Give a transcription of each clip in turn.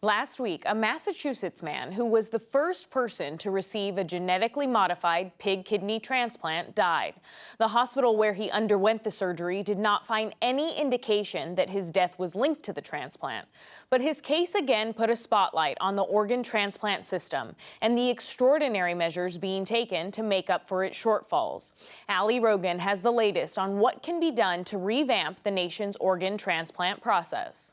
Last week, a Massachusetts man who was the first person to receive a genetically modified pig kidney transplant died. The hospital where he underwent the surgery did not find any indication that his death was linked to the transplant. But his case again put a spotlight on the organ transplant system and the extraordinary measures being taken to make up for its shortfalls. Ali Rogan has the latest on what can be done to revamp the nation's organ transplant process.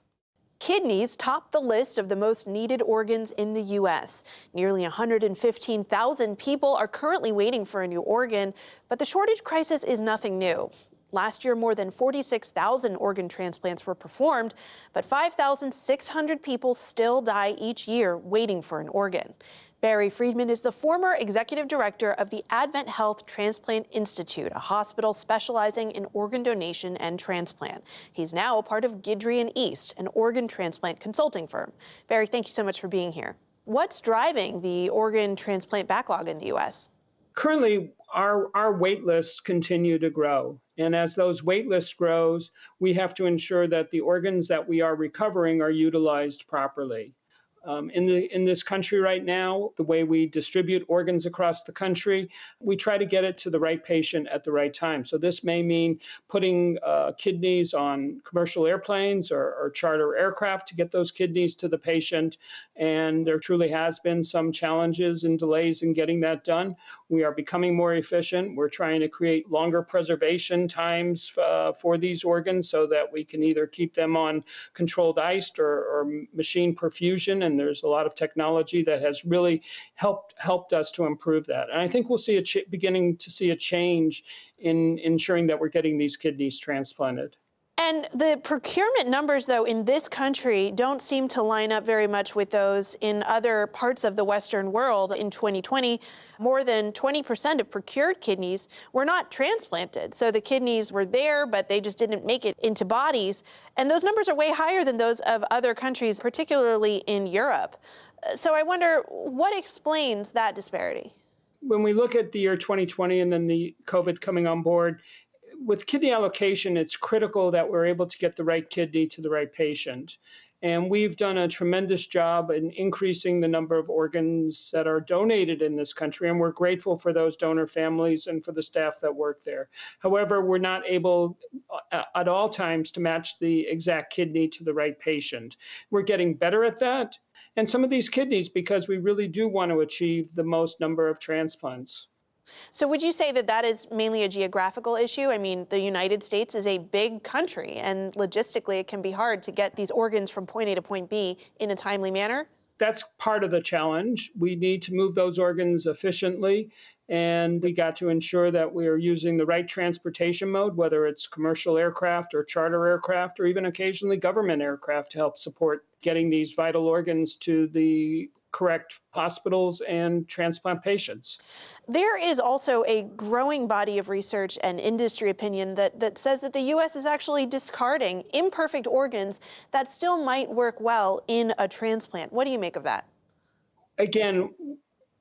Kidneys top the list of the most needed organs in the U.S. Nearly 115,000 people are currently waiting for a new organ, but the shortage crisis is nothing new. Last year, more than 46,000 organ transplants were performed, but 5,600 people still die each year waiting for an organ. Barry Friedman is the former executive director of the Advent Health Transplant Institute, a hospital specializing in organ donation and transplant. He's now a part of Guidry & East, an organ transplant consulting firm. Barry, thank you so much for being here. What's driving the organ transplant backlog in the U.S.? Currently, our wait lists continue to grow. And as those wait lists grows, we have to ensure that the organs that we are recovering are utilized properly. In this country right now, the way we distribute organs across the country, we try to get it to the right patient at the right time. So this may mean putting kidneys on commercial airplanes or charter aircraft to get those kidneys to the patient. And there truly has been some challenges and delays in getting that done. We are becoming more efficient. We're trying to create longer preservation times for these organs so that we can either keep them on controlled ice or machine perfusion. And there's a lot of technology that has really helped us to improve that. And I think we'll see beginning to see a change in ensuring that we're getting these kidneys transplanted. And the procurement numbers, though, in this country don't seem to line up very much with those in other parts of the Western world. In 2020, more than 20% of procured kidneys were not transplanted. So the kidneys were there, but they just didn't make it into bodies. And those numbers are way higher than those of other countries, particularly in Europe. So I wonder, what explains that disparity? When we look at the year 2020 and then the COVID coming on board, with kidney allocation, it's critical that we're able to get the right kidney to the right patient. And we've done a tremendous job in increasing the number of organs that are donated in this country. And we're grateful for those donor families and for the staff that work there. However, we're not able at all times to match the exact kidney to the right patient. We're getting better at that. And some of these kidneys, because we really do want to achieve the most number of transplants. So would you say that that is mainly a geographical issue? I mean, the United States is a big country, and logistically it can be hard to get these organs from point A to point B in a timely manner? That's part of the challenge. We need to move those organs efficiently, and we got to ensure that we are using the right transportation mode, whether it's commercial aircraft or charter aircraft or even occasionally government aircraft to help support getting these vital organs to the correct hospitals and transplant patients. There is also a growing body of research and industry opinion that says that the U.S. is actually discarding imperfect organs that still might work well in a transplant. What do you make of that? Again,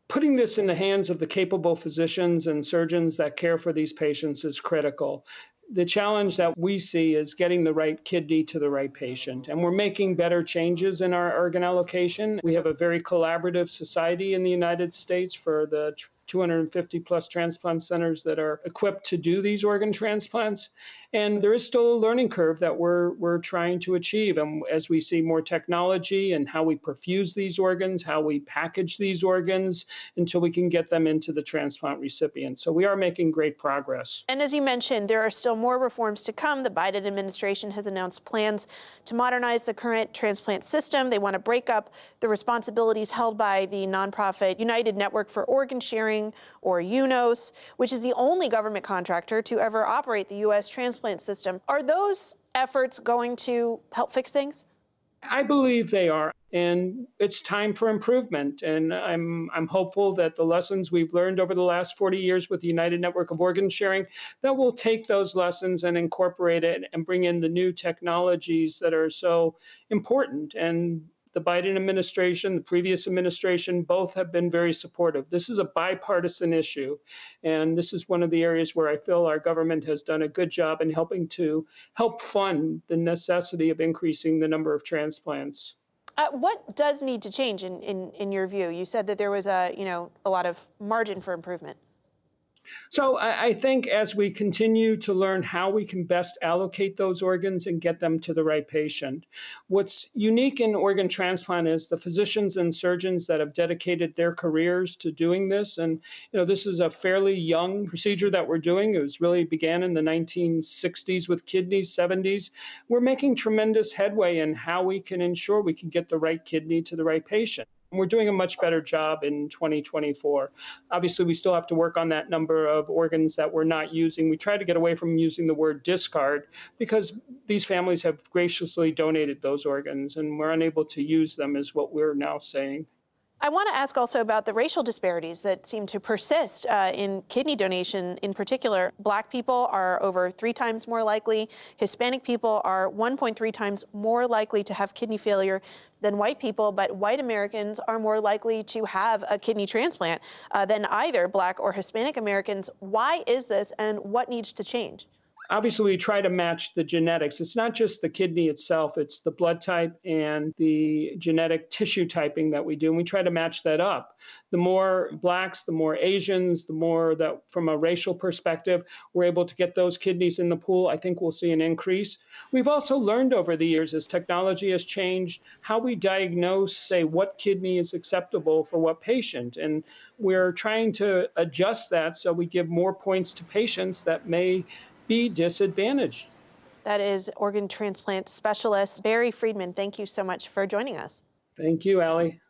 putting this in the hands of the capable physicians and surgeons that care for these patients is critical. The challenge that we see is getting the right kidney to the right patient. And we're making better changes in our organ allocation. We have a very collaborative society in the United States for the 250 plus transplant centers that are equipped to do these organ transplants. And there is still a learning curve that we're trying to achieve. And as we see more technology and how we perfuse these organs, how we package these organs until we can get them into the transplant recipient. So we are making great progress. And as you mentioned, there are still more reforms to come. The Biden administration has announced plans to modernize the current transplant system. They want to break up the responsibilities held by the nonprofit United Network for Organ Sharing, or UNOS, which is the only government contractor to ever operate the U.S. transplant system. Are those efforts going to help fix things? I believe they are, and it's time for improvement. And I'm hopeful that the lessons we've learned over the last 40 years with the United Network of Organ Sharing, that we'll take those lessons and incorporate it and bring in the new technologies that are so important. And the Biden administration, the previous administration, both have been very supportive. This is a bipartisan issue, and this is one of the areas where I feel our government has done a good job in helping to help fund the necessity of increasing the number of transplants. What does need to change in your view? You said that there was a lot of margin for improvement. So I think as we continue to learn how we can best allocate those organs and get them to the right patient, what's unique in organ transplant is the physicians and surgeons that have dedicated their careers to doing this. And this is a fairly young procedure that we're doing. It was really began in the 1960s with kidneys, 70s. We're making tremendous headway in how we can ensure we can get the right kidney to the right patient. We're doing a much better job in 2024. Obviously, we still have to work on that number of organs that we're not using. We try to get away from using the word discard because these families have graciously donated those organs and we're unable to use them, is what we're now saying. I want to ask also about the racial disparities that seem to persist in kidney donation in particular. Black people are over 3 times more likely. Hispanic people are 1.3 times more likely to have kidney failure than white people, but white Americans are more likely to have a kidney transplant than either Black or Hispanic Americans. Why is this, and what needs to change? Obviously, we try to match the genetics. It's not just the kidney itself, it's the blood type and the genetic tissue typing that we do. And we try to match that up. The more Blacks, the more Asians, the more that from a racial perspective, we're able to get those kidneys in the pool. I think we'll see an increase. We've also learned over the years as technology has changed how we diagnose, say, what kidney is acceptable for what patient. And we're trying to adjust that so we give more points to patients that may be disadvantaged. That is organ transplant specialist Barry Friedman. Thank you so much for joining us. Thank you, Allie.